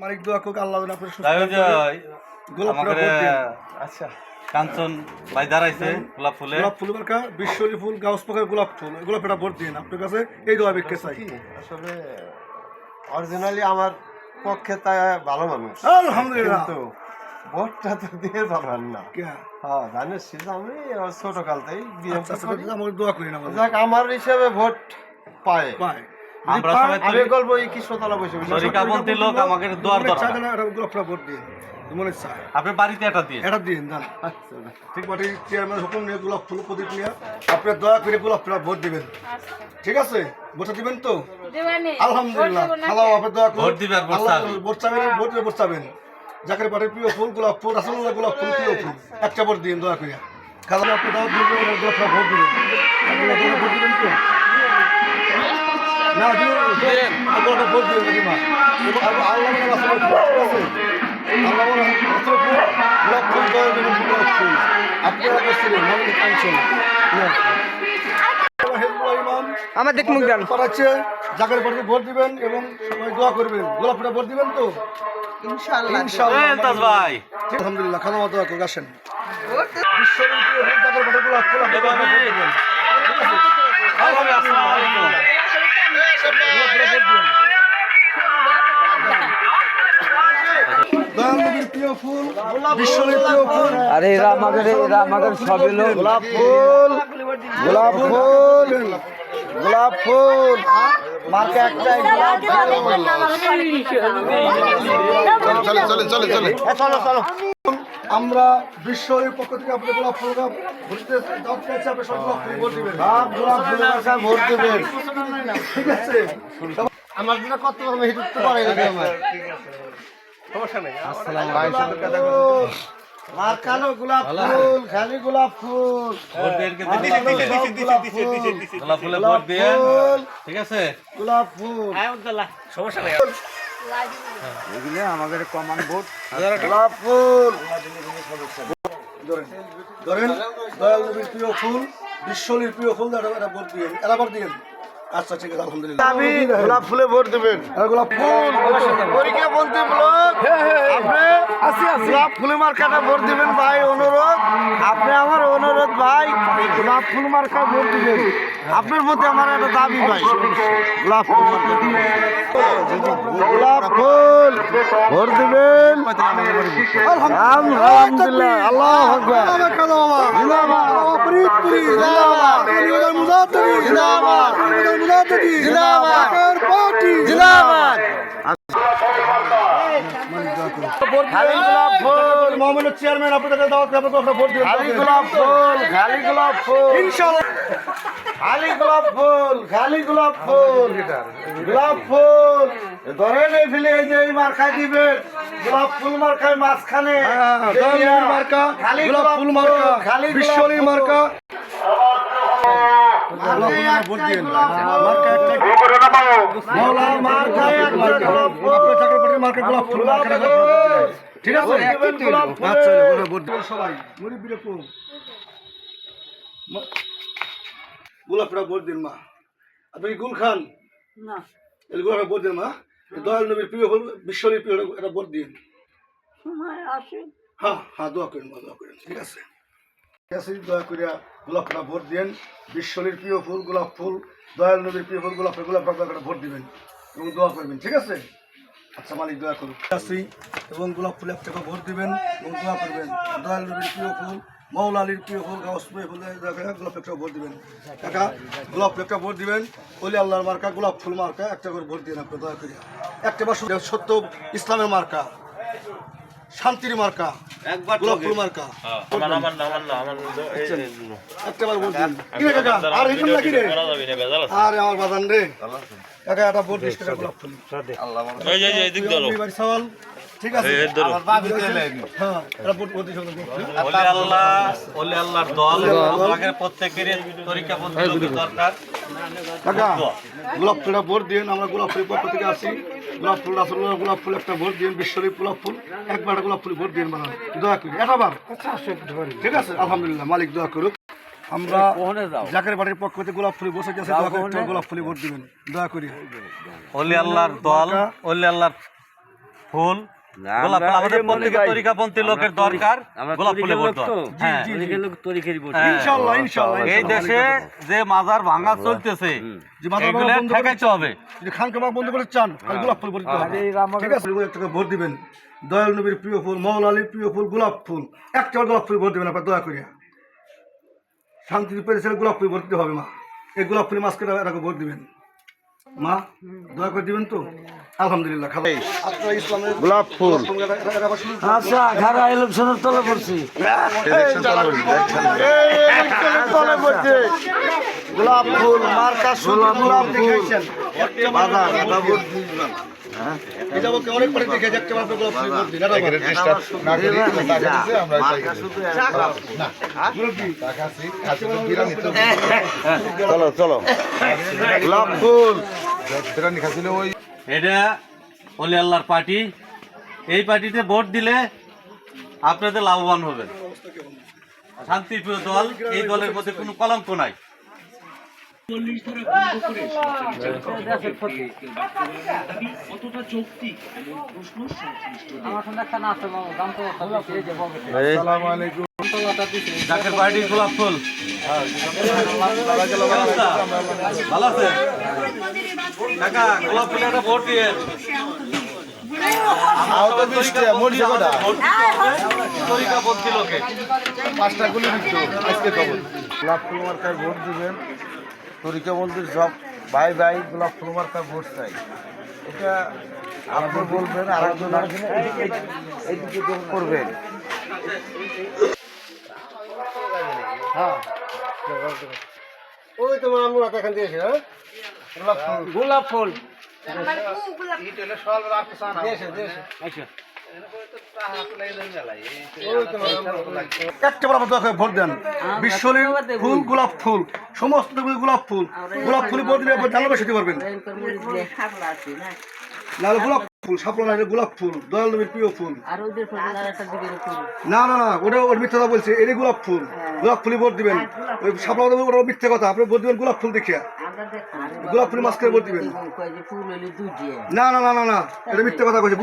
মালিক দোয়া করুক আল্লাহ যেন আপনার সুস্থ তাই রাখে। গোলাপ ফুল আমাকে ভোট দিন। আচ্ছা কাঞ্চন ভাই দাঁড়াইছে গোলাপ ফুলে গোলাপ ফুল মার্কা বিশ্বরী ফুল গাউস পাখার গোলাপ ফুল এগুলো ফেটা ভোট দিন আপনার কাছে এই দোয়া ভিক্ষা চাই। আসলে অরিজিনালি আমার পক্ষে তা ভালো মানুষ, আলহামদুলিল্লাহ। কিন্তু ভোটটা তো দিয়ে পারবেন না। কে? হ্যাঁ জানিস আমি ছোট কালতেই আচ্ছা, আচ্ছা, আমাকে দোয়া করি না আমাদের। যাক আমার হিসেবে ভোট পায়। পায়। আমরা যদি সবাই পায়, আমি বলবো এই কৃষ্ণতলা বসে বসে তরিকাপন্থী লোক আমাকে দোয়ার মনে দরকার। চায় না, একটা গোলাপ ফুল ভোট দিন মনে চায় আপনার বাড়িতে এটা দিয়ে এটা দিন দান। ঠিক বাটি চেয়ারম্যান হুকুম নিয়ে গোলাপ ফুল প্রদীপ নিয়ে আপনার দয়া করে গোলাপ ফুল ভোট দিবেন, ঠিক আছে? ভোটটা দিবেন তো আলহামদুলিল্লাহ। আল্লাহ আপনার দয়া করুন। ভোট দিবেন আর ভোট আল্লাহ চাবেন। ভোট চাবেন, ভোট দিয়ে ভোট চাবেন। জাকের বাটির প্রিয় ফুল গোলাপ ফুল, রাসূলুল্লাহ গোলাপ ফুল প্রিয় ফুল, একটা ভোট দিন দয়া করে। কারণ আপনি দাও দিবেন, গোলাপ ফুল ভোট দিবেন। আপনারা ভোট দিবেন তো না দিবেন, আপনারা ভোট দিবেন দিমা। আল্লাহ রাসূলের ফুল, ঠিক আছে? আল্লাহ রাসূলের ফুল গোলাপ ফুল দয়া দিবেন, গোলাপ ফুল আপনারা কাছে মালিক কাঞ্চন না আমার দেখ মুখ গান পাঠাচ্ছে জাকের বাটিতে ভোট দিবেন এবং সবাই দোয়া করবেন। গোলাপ ফুলে ভোট দিবেন তো ইনশাআল্লাহ ইনশাআল্লাহ। এলতাজ ভাই ঠিক, আলহামদুলিল্লাহ। খানা মতো দোয়া আসেন। বিশ্ববিদ্যালয়ের হয়ে জাকের বাটিতে গোলাপ ফুল আপনি ভোট দিবেন, ঠিক আছে? আসসালামু আলাইকুম। গোলাপ ফুলে ভোট দিবেন। দয়াল নবীর প্রিয় ফুল, বিশ্বনবীর প্রিয় ফুল, আরে এরা আমাদের সবই লোক গোলাপ ফুল, গোলাপ ফুল, গোলাপ ফুল মার্কে একটাই গোলাপ ফুল। চলে চলো চলো। আমরা বিশ্বনবীর পক্ষ থেকে আপনাদের গোলাপ ফুল ভোটতে দাওয়াত পেয়েছি, আপনি সব গোলাপ ফুল ভোট দিবেন, সব গোলাপ ফুলের মার্কা ভোট দেবেন। ঠিক আছে? আমার জন্য কত আমি হিটতে পারি না আমার। মার্কানো গোলাপ ফুল, খালি গোলাপ ফুল, ভোট দিয়ে কিন্তু গোলাপ ফুল, গোলাপ ফুলে ভোট দিয়ে ঠিক আছে গোলাপ ফুল, এগুলো আমাদের কমান ভোট গোলাপ ফুল। ধরেন দয়াল নবীর প্রিয় ফুল, বিশ্বনবীর প্রিয় ফুল, এটা ভোট দিবেন, এটা ভোট দিবেন। আচ্ছা ঠিক আছে, আলহামদুলিল্লাহ। আমি গোলাপ ফুলে ভোট দেবেন। আর গোলাপ ফুল পরীক্ষা বলতে ব্লক আপনি গোলাপ ফুলে মার্কাটা ভোট দিবেন ভাই, অনুরোধ। আপনি আমার অনুরোধ ভাই, গোলাপ ফুল মার্কা ভোট দিবেন। আপনার প্রতি আমার একটা দাবি ভাই, গোলাপ ফুল মার্কা গোলাপ ফুল ভোট দিবেন। আলহামদুলিল্লাহ, আল্লাহ আকবার, জিন্দাবাদ, জিন্দাবাদ, জিন্দাবাদ, জিন্দাবাদ, জিন্দাবাদ। খালি গোলাপ ফুল, মোহাম্মদের চেয়ারম্যান আপনাদের দাওয়াত করে আপনারা ভোট দিবেন। খালি গোলাপ ফুল, খালি গোলাপ ফুল, ইনশাআল্লাহ। খালি গোলাপ ফুল, খালি গোলাপ ফুল, গোলাপ ফুল ধরেন এই ফেলে এই যে এই মার্কায় দিবেন, গোলাপ ফুল মার্কায় মাঝখানে দয়াল নবীর মার্কা, খালি গোলাপ ফুল মার্কা, খালি বিশ্বনবীর মার্কা, গোলাপ ফুল ভোট দিবেন। মার্কা একটা মৌলা মার্কায় একটা গোলাপ ফুল, আপনার জাকের বাটির মার্কা গোলাপ ফুল মার্কা, ঠিক আছে? গোলাপ ফুল। আচ্ছা ভোট দিবেন সবাই, মুরিব্বিরা কো গোলাপটা ভোট দিন মা। আপনি কি গুল খান না এই গোলাপটা ভোট দিন মা। দয়াল নবীর প্রিয় ফুল, বিশ্বনবীর প্রিয়, এটা ভোট দিন। সময় আসে হ্যাঁ হ্যাঁ, দোয়া করেন মা, দোয়া করেন, ঠিক আছে? ঠিক আছে, দয়া করিয়া গোলাপটা ভোট দিন। বিশ্বনবীর প্রিয় ফুল গোলাপ ফুল, দয়াল নবীর প্রিয় ফুল গোলাপ, গোলাপটা ভোট দিবেন এবং দোয়া করবেন, ঠিক আছে? আচ্ছা মালিক দয়া করুন আসি এবং গোলাপ ফুল একটা ভোট দিবেন এবং দোয়া করবেন। দয়াল নবীর প্রিয় ফুল, মৌলা আলীর প্রিয় ফুল, গাউস ফুল, গোলাপ একটা ভোট দিবেন। কাকা গোলাপ একটা ভোট দিবেন। ওলি আল্লাহর মার্কা গোলাপ ফুল মার্কা একটা করে ভোট দিন আপনি দয়া করিয়া। একটা বার সত্য ইসলামের মার্কা, শান্তির মার্কা, একবার গোলাপ ফুল মার্কা, আমার একটা বার ভোট দিন। কি রে কাকা, আর হিসাব নাকি রে? আরে আমার বাজান রে কাকা, একটা ভোট দিস কাকা, গোলাপ ফুল। এই বাড়ি সওয়াল, ঠিক আছে? হ্যাঁ, এটা ভোট দিস। ওলি আল্লাহর দল আমাদের প্রত্যেকেরই তরিকাপন্থী লোকের দরকার। কাকা গোলাপ ফুলটা ভোট দিন। আমরা গোলাপ ফুলের পক্ষ থেকে আসি। গোলাপ ফুল, রাসূলুল্লাহ গোলাপ ফুল একটা ভোট দিন। বিশ্বনবী গোলাপ ফুল একবার গোলাপ ফুল ভোট দিন বানান, দয়া করি একবার, ঠিক আছে? আলহামদুলিল্লাহ, মালিক দোয়া করুক। আমরা জাকের বাড়ির পক্ষ থেকে গোলাপ ফুল বসে গেছে, গোলাপ ফুলে ভোট দিবেন দয়া করি। ওলি আল্লাহর দল, ওলি আল্লাহর ফুল, গোলাপ ফুল আমাদের প্রত্যেকের তরিকাপন্থী লোকের দরকার, গোলাপ ফুলে ভোট দেওয়া। হ্যাঁ, হ্যাঁ। ইনশাআল্লাহ ইনশাআল্লাহ এই দেশে যে মাজার ভাঙা চলতেছে যে মাথা এগুলো বন্ধ করে ঠেকাইতে হবে। যদি খানকা বাবা বন্ধ করে চান তাহলে গোলাপ ফুল ভোট দিতে হবে ঠিক আছে একটা ভোট দিবেন দয়াল নবীর প্রিয় ফুল মওলা আলীর প্রিয় ফুল গোলাপ ফুল একটা গোলাপ ফুল ভোট দিবেন আপনার দয়া করিয়া শান্তি পেরেছে গোলাপ ফুল ভোট দিতে হবে মা এই গোলাপ ফুল মাস্কে এটাকে ভোট দিবেন মা দয়া করে দিবেন তো আলহামদুলিল্লাহ খাবার আপনারা ইসলামের গোলাপ ফুল আচ্ছা খারা ইলেকশনের তলে পড়ছি তলে পড়ছে গোলাপ ফুল মার্কা শুধু গোলাপ ফুল বাধা বাবু এই যাবত অনেক পরে দেখে একটা মাত্র গোলাপ ফুল ভোট দিন চলো চলো গোলাপ ফুল এটা অলি আল্লাহর পার্টি, এই পার্টিতে ভোট দিলে আপনাদের লাভবান হবেন। শান্তিপ্রিয় দল, এই দলের মধ্যে কোনো কলঙ্ক নাই। জাকের পার্টি গোলাপ ফুল ভালো আছে কাকা, গোলাপ ফুলে একটা ভোট দিয়ে তরিকাপন্থী লোকে গোলাপ ফুল মার্কায় ভোট দিবেন তরিকা মন্দির সব ভাই ভাই গোলাপ ফুল মার্কায় ভোট চাই এটা আপনি বলবেন আর একজন এইদিকে করবেন হ্যাঁ ওই তোমার আমি এখান দিয়েছি হ্যাঁ গোলাপ ফুল একটা বার আপনার ভোট দেন বিশ্বলীর ফুল গোলাপ ফুল সমস্ত গোলাপ ফুল গোলাপ ফুল ভোট দিলে জানলা বসাতে পারবেন লাল গোলাপ ফুল সাপলা না গোলাপ ফুল দয়াল নবীর প্রিয় ফুল না না না ওটা ওর মিথ্যা কথা বলছে এটাই গোলাপ ফুল গোলাপ ফুলই ভোট দিবেন ওই সাপলা ওটা মিথ্যা কথা আপনি ভোট দিবেন গোলাপ ফুল দেখিয়া গোলাপ ফুল মাস্কে ভোট দিবেন না না না না না এটা মিথ্যা কথা কইছে